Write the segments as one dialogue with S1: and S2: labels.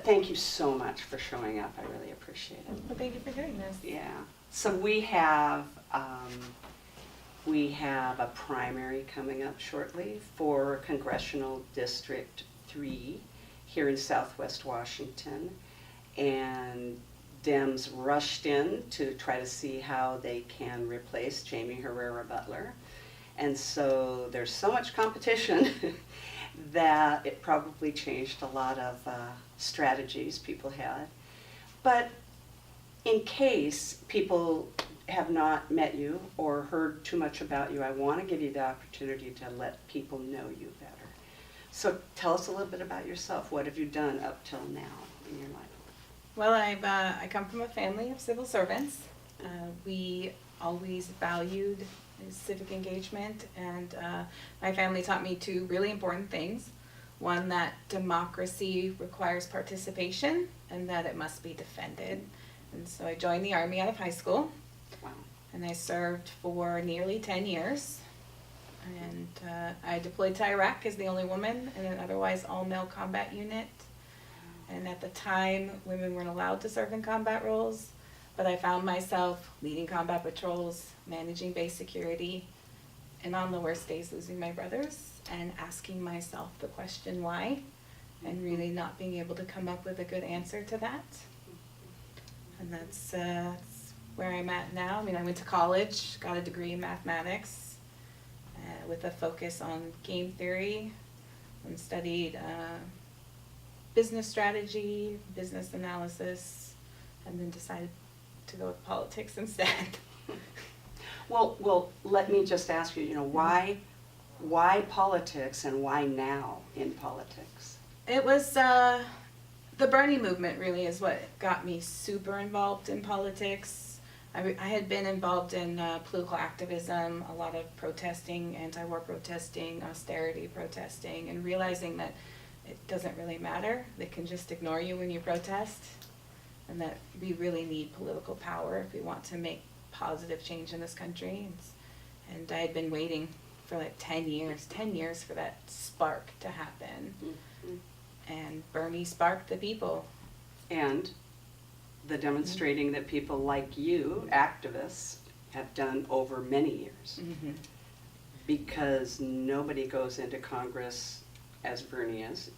S1: thank you so much for showing up. I really appreciate it.
S2: Well, thank you for doing this.
S1: Yeah. So we have a primary coming up shortly for Congressional District 3 here in Southwest Washington, and Dems rushed in to try to see how they can replace Jamie Herrera Butler. And so there's so much competition that it probably changed a lot of strategies people had. But in case people have not met you or heard too much about you, I want to give you the opportunity to let people know you better. So tell us a little bit about yourself. What have you done up till now in your life?
S2: Well, I come from a family of civil servants. We always valued civic engagement, and my family taught me two really important things. One, that democracy requires participation and that it must be defended. And so I joined the Army out of high school.
S1: Wow.
S2: And I served for nearly 10 years. And I deployed to Iraq as the only woman in an otherwise all-male combat unit. And at the time, women weren't allowed to serve in combat roles, but I found myself leading combat patrols, managing base security, and on the worst days losing my brothers and asking myself the question why, and really not being able to come up with a good answer to that. And that's where I'm at now. I mean, I went to college, got a degree in mathematics with a focus on game theory, and studied business strategy, business analysis, and then decided to go with politics instead.
S1: Well, let me just ask you, why politics and why now in politics?
S2: It was the Bernie movement really is what got me super involved in politics. I had been involved in political activism, a lot of protesting, anti-war protesting, austerity protesting, and realizing that it doesn't really matter. They can just ignore you when you protest, and that we really need political power if we want to make positive change in this country. And I had been waiting for like 10 years for that spark to happen. Mm-hmm. And Bernie sparked the people.
S1: And the demonstrating that people like you, activists, have done over many years. Mm-hmm. Because nobody goes into Congress as Bernie is,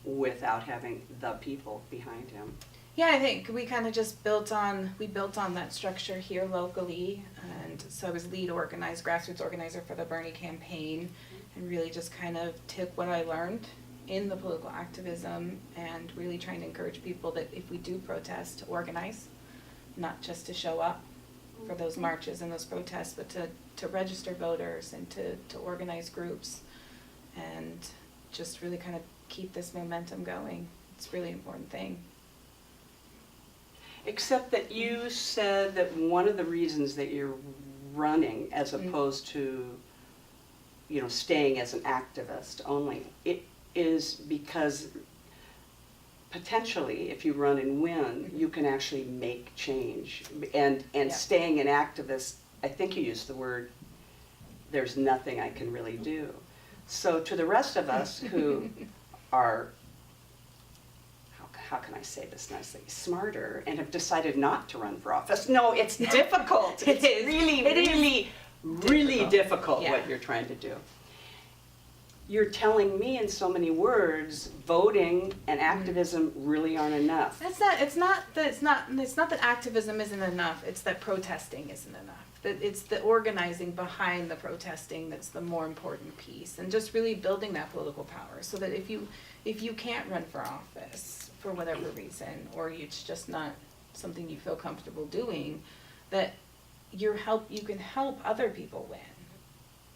S1: without having the people behind him.
S2: Yeah, I think we kind of just built on that structure here locally, and so I was lead grassroots organizer for the Bernie campaign, and really just kind of took what I learned in the political activism and really trying to encourage people that if we do protest, to organize, not just to show up for those marches and those protests, but to register voters and to organize groups and just really kind of keep this momentum going. It's a really important thing.
S1: Except that you said that one of the reasons that you're running as opposed to, staying as an activist only, it is because potentially if you run and win, you can actually make change. And staying an activist, I think you used the word, there's nothing I can really do. So to the rest of us who are, how can I say this nicely, smarter and have decided not to run for office. No, it's difficult. It's really difficult what you're trying to do. You're telling me in so many words, voting and activism really aren't enough.
S2: It's not that activism isn't enough. It's that protesting isn't enough. That it's the organizing behind the protesting that's the more important piece, and just really building that political power so that if you can't run for office for whatever reason, or it's just not something you feel comfortable doing, that you can help other people win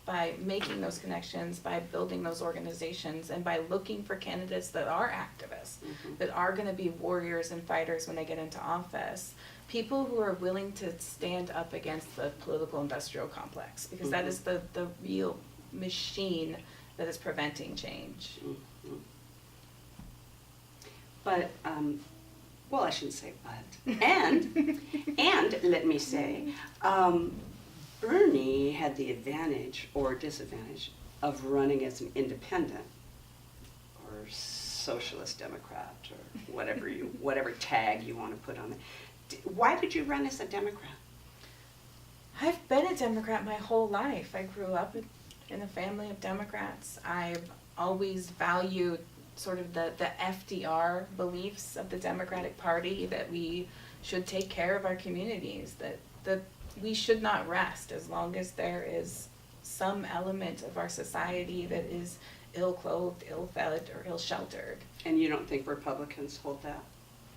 S2: by making those connections, by building those organizations, and by looking for candidates that are activists, that are going to be warriors and fighters when they get into office. People who are willing to stand up against the political industrial complex, because that is the real machine that is preventing change.
S1: But, well, I shouldn't say but. And let me say, Bernie had the advantage or disadvantage of running as an independent, or socialist Democrat or whatever tag you want to put on it. Why did you run as a Democrat?
S2: I've been a Democrat my whole life. I grew up in a family of Democrats. I've always valued sort of the FDR beliefs of the Democratic Party, that we should take care of our communities, that we should not rest as long as there is some element of our society that is ill-clothed, ill-fed, or ill-sheltered.
S1: And you don't think Republicans hold that?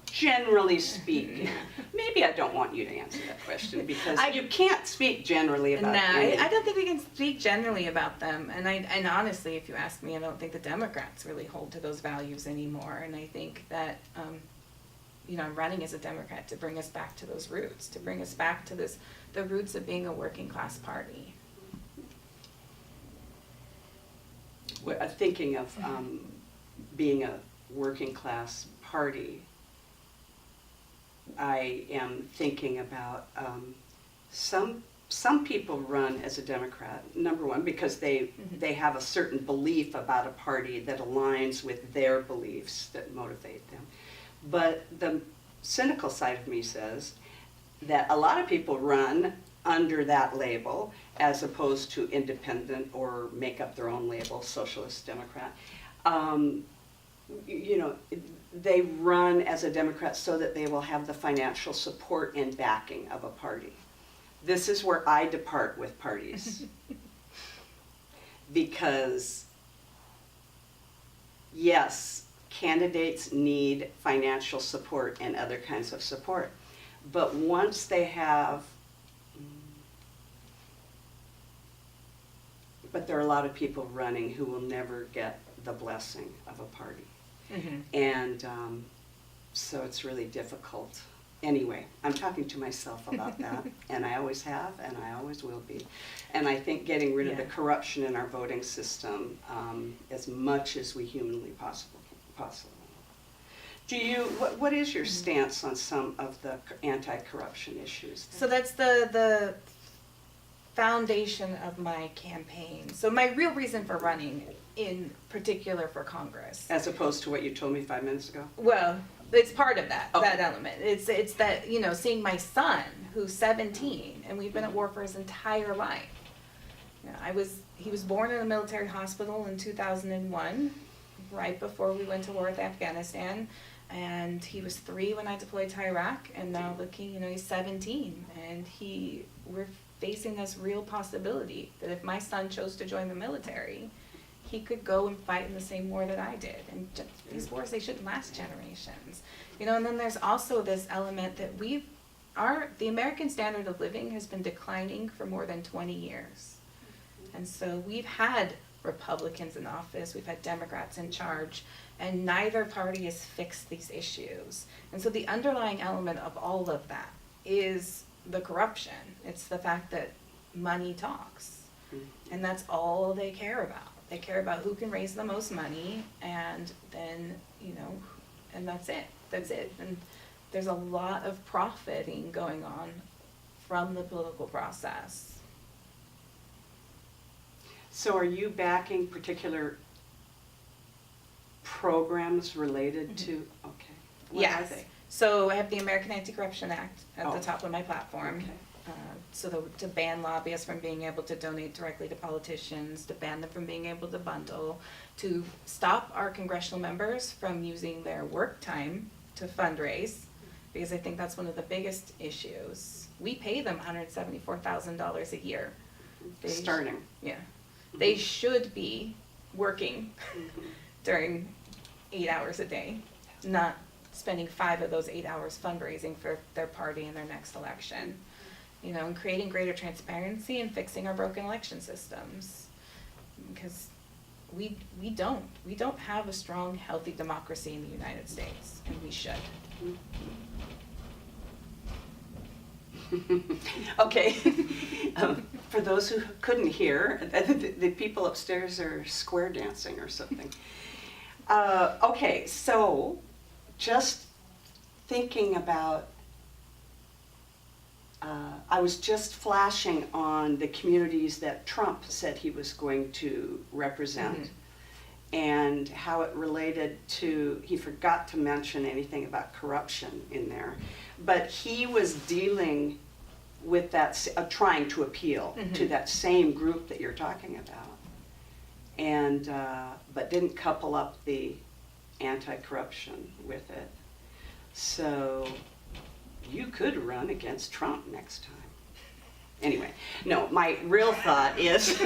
S1: Generally speaking. Maybe I don't want you to answer that question, because you can't speak generally about any.
S2: I don't think we can speak generally about them. And honestly, if you ask me, I don't think the Democrats really hold to those values anymore. And I think that, I'm running as a Democrat to bring us back to those roots, to bring us back to the roots of being a working class party.
S1: Thinking of being a working class party, I am thinking about some people run as a Democrat, number one, because they have a certain belief about a party that aligns with their beliefs that motivate them. But the cynical side of me says that a lot of people run under that label as opposed to independent or make up their own label, socialist Democrat. They run as a Democrat so that they will have the financial support and backing of a party. This is where I depart with parties. Because, yes, candidates need financial support and other kinds of support. But once they have, but there are a lot of people running who will never get the blessing of a party. Mm-hmm. And so it's really difficult. Anyway, I'm talking to myself about that, and I always have, and I always will be. And I think getting rid of the corruption in our voting system as much as we humanly possible. Do you? What is your stance on some of the anti-corruption issues?
S2: So that's the foundation of my campaign. So my real reason for running, in particular for Congress,
S1: as opposed to what you told me 5 minutes ago.
S2: Well, it's part of that
S1: Okay.
S2: that element. It's that, seeing my son, who's 17, and we've been at war for his entire life. He was born in a military hospital in 2001, right before we went to war with Afghanistan, and he was 3 when I deployed to Iraq, and now he's 17, and we're facing this real possibility that if my son chose to join the military, he could go and fight in the same war that I did. And these wars, they shouldn't last generations. And then there's also this element that the American standard of living has been declining for more than 20 years. And so we've had Republicans in office, we've had Democrats in charge, and neither party has fixed these issues. And so the underlying element of all of that is the corruption. It's the fact that money talks. And that's all they care about. They care about who can raise the most money, and then, and that's it. And there's a lot of profiting going on from the political process.
S1: So are you backing particular programs related to, okay. What
S2: Yes.
S1: are they?
S2: So I have the American Anti-Corruption Act at the top of my platform.
S1: Okay.
S2: To ban lobbyists from being able to donate directly to politicians, to ban them from being able to bundle, to stop our congressional members from using their work time to fundraise, because I think that's one of the biggest issues. We pay them $174,000 a year.
S1: Starting.
S2: Yeah. They should be working during 8 hours a day, not spending 5 of those 8 hours fundraising for their party in their next election. And creating greater transparency and fixing our broken election systems. Because we don't have a strong, healthy democracy in the United States, and we should.
S1: Okay. For those who couldn't hear, the people upstairs are square dancing or something. Okay, so just thinking about, I was just flashing on the communities that Trump said he was going to represent. and how it related to, he forgot to mention anything about corruption in there, but he was dealing with that, trying to appeal to that same group that you're talking about, and but didn't couple up the anti-corruption with it. So you could run against Trump next time. Anyway, no, my real thought is,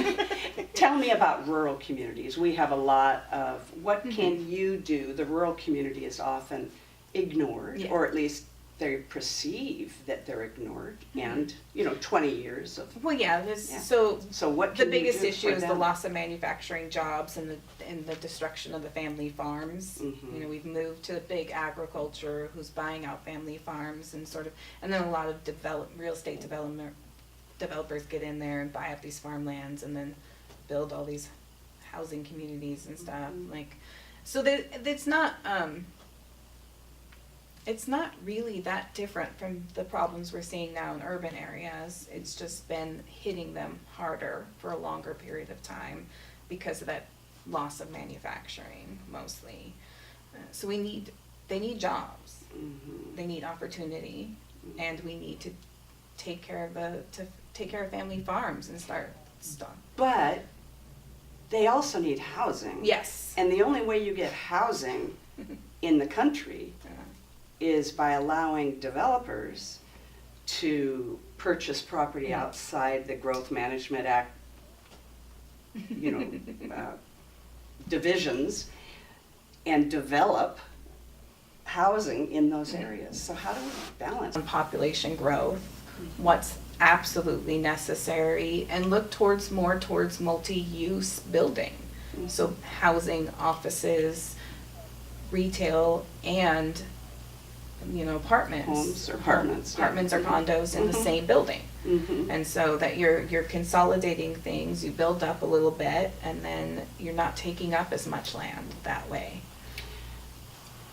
S1: tell me about rural communities. We have a lot of, what can you do? The rural community is often ignored, or at least they perceive that they're ignored, and, 20 years of...
S2: Well, so
S1: what
S2: the
S1: can
S2: biggest
S1: you do
S2: issue
S1: for
S2: is the
S1: them?
S2: loss of manufacturing jobs and the destruction of the family farms. We've moved to big agriculture who's buying out family farms and and then a lot of real estate developers get in there and buy up these farmlands and then build all these housing communities and stuff. So that it's not really that different from the problems we're seeing now in urban areas. It's just been hitting them harder for a longer period of time because of that loss of manufacturing mostly. So they need jobs, they need opportunity, and we need to take care of family farms and start.
S1: But they also need housing.
S2: Yes.
S1: And the only way you get housing in the country is by allowing developers to purchase property outside the Growth Management Act, divisions, and develop housing in those areas. So how do we balance?
S2: Population growth, what's absolutely necessary, and look more towards multi-use building. So housing, offices, retail, and apartments.
S1: Homes or apartments.
S2: Apartments or condos in the same building. And so that you're consolidating things, you build up a little bit, and then you're not taking up as much land that way.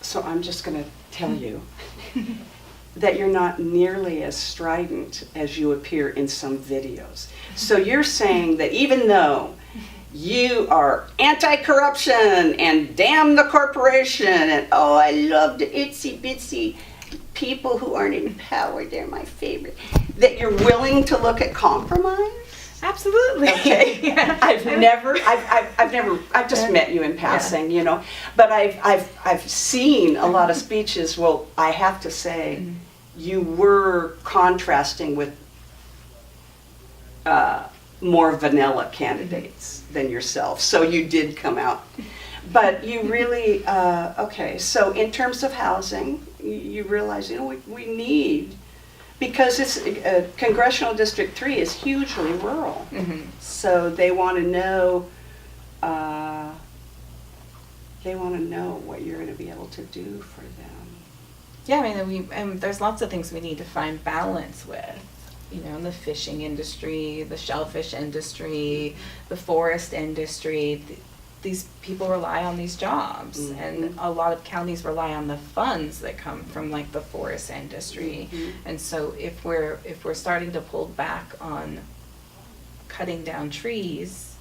S1: So I'm just going to tell you that you're not nearly as strident as you appear in some videos. So you're saying that even though you are anti-corruption and damn the corporation and I love the itsy bitsy people who aren't in power, they're my favorite, that you're willing to look at compromise?
S2: Absolutely.
S1: Okay. I've just met you in passing, but I've seen a lot of speeches. Well, I have to say, you were contrasting with more vanilla candidates than yourself, so you did come out. But you really, okay, so in terms of housing, you realize, we need, because it's Congressional District 3 is hugely rural, so they want to know what you're going to be able to do for them.
S2: Yeah, there's lots of things we need to find balance with. In the fishing industry, the shellfish industry, the forest industry. These people rely on these jobs, and a lot of counties rely on the funds that come from the forest industry. And so if we're starting to pull back on cutting down trees,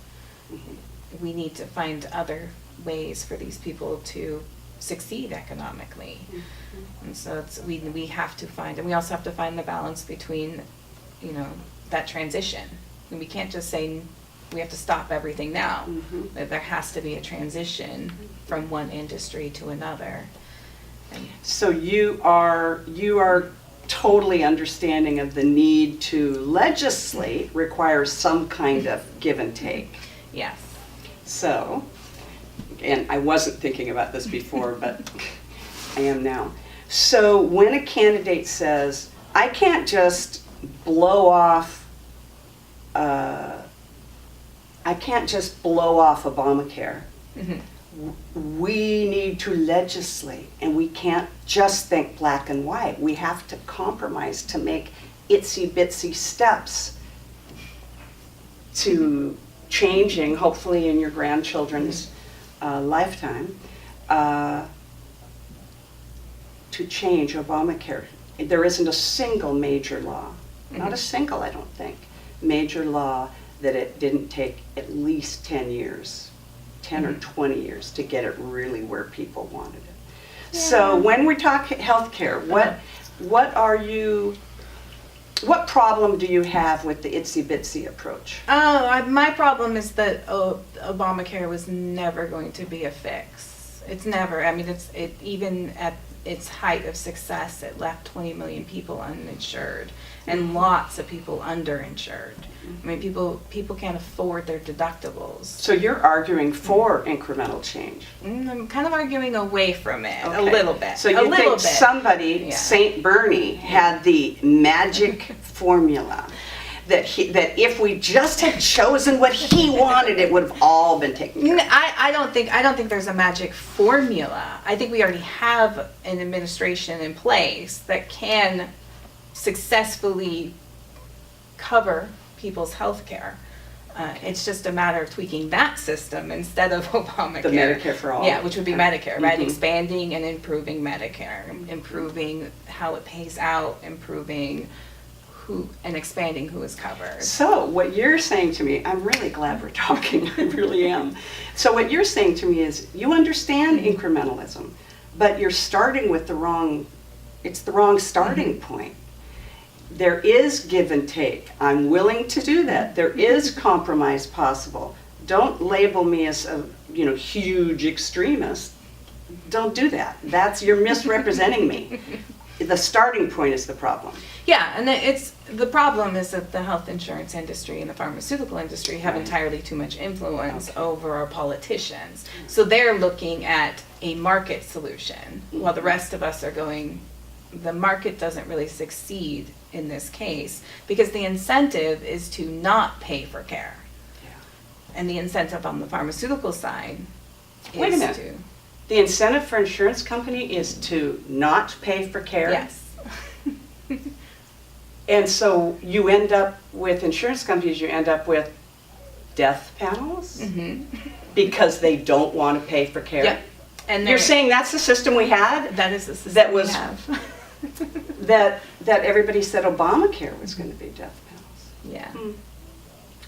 S2: we need to find other ways for these people to succeed economically. And so we have to find, and we also have to find the balance between that transition. And we can't just say we have to stop everything now. There has to be a transition from one industry to another.
S1: So you are totally understanding of the need to legislate requires some kind of give and take.
S2: Yes.
S1: So, and I wasn't thinking about this before, but I am now. So when a candidate says, I can't just blow off Obamacare. We need to legislate, and we can't just think black and white. We have to compromise to make itsy bitsy steps to changing, hopefully in your grandchildren's lifetime, to change Obamacare. There isn't a single major law, not a single, I don't think, major law that it didn't take at least 10 years 10 or 20 years to get it really where people wanted it. So when we talk healthcare, what problem do you have with the itsy bitsy approach?
S2: My problem is that Obamacare was never going to be a fix. It's never. I mean, even at its height of success, it left 20 million people uninsured and lots of people underinsured. I mean, people can't afford their deductibles.
S1: So you're arguing for incremental change.
S2: I'm kind of arguing away from it a little bit.
S1: So you think somebody, St. Bernie, had the magic formula that if we just had chosen what he wanted, it would have all been taken care of?
S2: I don't think there's a magic formula. I think we already have an administration in place that can successfully cover people's health care. It's just a matter of tweaking that system instead of Obamacare.
S1: The Medicare for all.
S2: Yeah, which would be Medicare, right? Expanding and improving Medicare, improving how it pays out, improving who, and expanding who is covered.
S1: So what you're saying to me, I'm really glad we're talking, I really am. So what you're saying to me is, you understand incrementalism, but you're starting with the wrong starting point. There is give and take. I'm willing to do that. There is compromise possible. Don't label me as a huge extremist. Don't do that. You're misrepresenting me. The starting point is the problem.
S2: Yeah, and the problem is that the health insurance industry and the pharmaceutical industry have entirely too much influence over our politicians. So they're looking at a market solution, while the rest of us are going, the market doesn't really succeed in this case, because the incentive is to not pay for care.
S1: Yeah.
S2: And the incentive on the pharmaceutical side is
S1: Wait a minute. The incentive for insurance company is to not pay for care?
S2: Yes.
S1: And so you end up with insurance companies, you end up with death panels because they don't want to pay for care?
S2: Yep. And
S1: you're saying that's the system we had?
S2: That is the system we have.
S1: that everybody said Obamacare was going to be death panels.
S2: Yeah.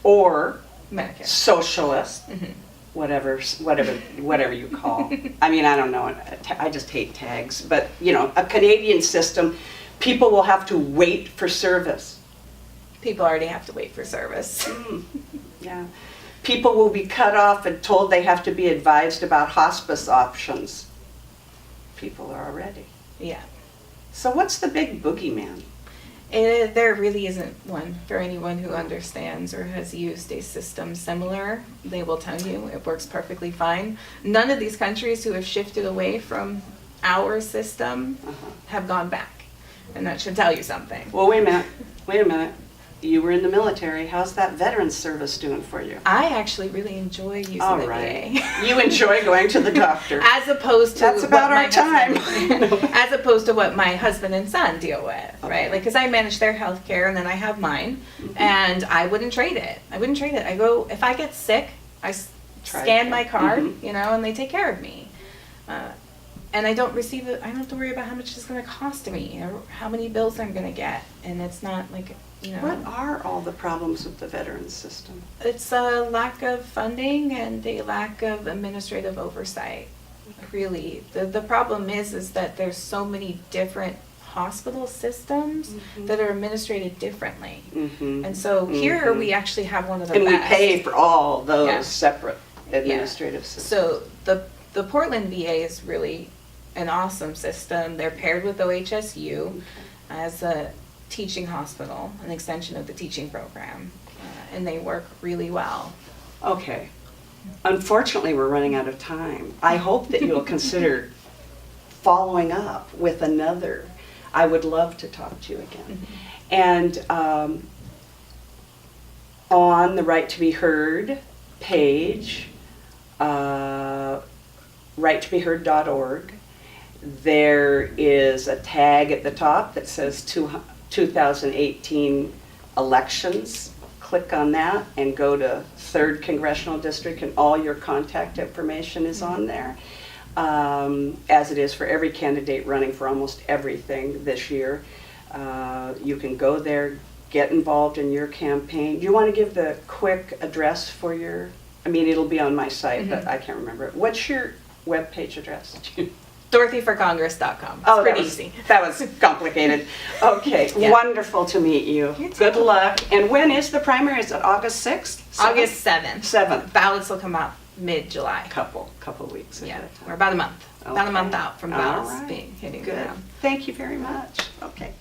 S1: Or
S2: Medicare.
S1: Socialist, whatever you call. I mean, I don't know. I just hate tags. But a Canadian system, people will have to wait for service.
S2: People already have to wait for service.
S1: Yeah. People will be cut off and told they have to be advised about hospice options. People are already.
S2: Yeah.
S1: So what's the big boogeyman?
S2: There really isn't one. For anyone who understands or has used a system similar, they will tell you it works perfectly fine. None of these countries who have shifted away from our system have gone back. And that should tell you something.
S1: Well, wait a minute. You were in the military. How's that veterans service doing for you?
S2: I actually really enjoy using the VA.
S1: You enjoy going to the doctor.
S2: As opposed to
S1: That's about our time.
S2: As opposed to what my husband and son deal with, right? Like, because I manage their health care and then I have mine, and I wouldn't trade it. I go, if I get sick, I scan my card, and they take care of me. And I don't receive it. I don't have to worry about how much it's going to cost me or how many bills I'm going to get. And it's not like,
S1: What are all the problems with the veterans system?
S2: It's a lack of funding and a lack of administrative oversight. Really, the problem is that there's so many different hospital systems that are administrated differently. And so here we actually have one of the best.
S1: And we pay for all those separate administrative systems.
S2: So the Portland VA is really an awesome system. They're paired with OHSU as a teaching hospital, an extension of the teaching program, and they work really well.
S1: Okay. Unfortunately, we're running out of time. I hope that you'll consider following up with another. I would love to talk to you again. And on the Right to Be Heard page, righttobeheard.org, there is a tag at the top that says 2018 elections. Click on that and go to 3rd Congressional District, and all your contact information is on there, as it is for every candidate running for almost everything this year. You can go there, get involved in your campaign. Do you want to give the quick address for your I mean, it'll be on my site, but
S2: Mhm.
S1: I can't remember it. What's your webpage address?
S2: DorothyForCongress.com. It's
S1: Oh,
S2: pretty
S1: that was,
S2: easy.
S1: that was complicated. Okay,
S2: Yeah.
S1: wonderful to meet you.
S2: You too.
S1: Good luck. And when is the primary? Is it August 6th?
S2: August 7th.
S1: 7th.
S2: Ballots will come out mid-July.
S1: Couple weeks
S2: Yeah,
S1: ahead of time.
S2: we're about a month. About a month
S1: Okay.
S2: out from
S1: All
S2: ballots
S1: right.
S2: hitting the
S1: Good.
S2: ground.
S1: Thank you very much. Okay.